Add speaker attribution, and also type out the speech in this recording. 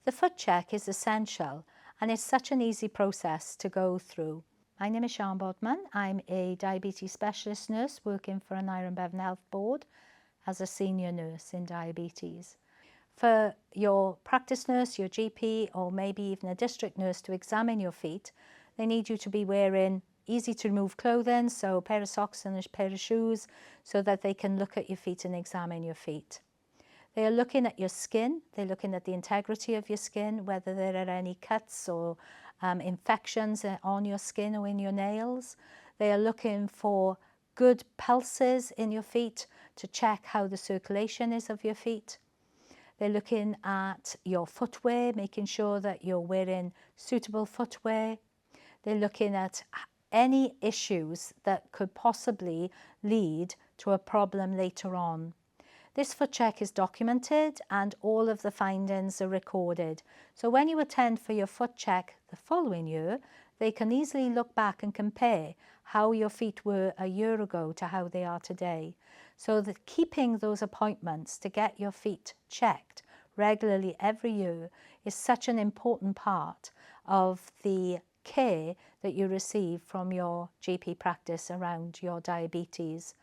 Speaker 1: The foot check is essential, and it's such an easy process to go through. My name is Sian Bodman. I'm a diabetes specialist nurse working for an Iron Bevan Health Board as a senior nurse in diabetes. For your practice nurse, your GP, or maybe even a district nurse to examine your feet, they need you to be wearing easy to remove clothing, so a pair of socks and a pair of shoes, so that they can look at your feet and examine your feet. They are looking at your skin, they're looking at the integrity of your skin, whether there are any cuts or infections on your skin or in your nails. They are looking for good pulses in your feet to check how the circulation is of your feet. They're looking at your footwear, making sure that you're wearing suitable footwear. They're looking at any issues that could possibly lead to a problem later on. This foot check is documented and all of the findings are recorded. So when you attend for your foot check the following year, they can easily look back and compare how your feet were a year ago to how they are today. So that keeping those appointments to get your feet checked regularly every year is such an important part of the care that you receive from your GP practice around your diabetes.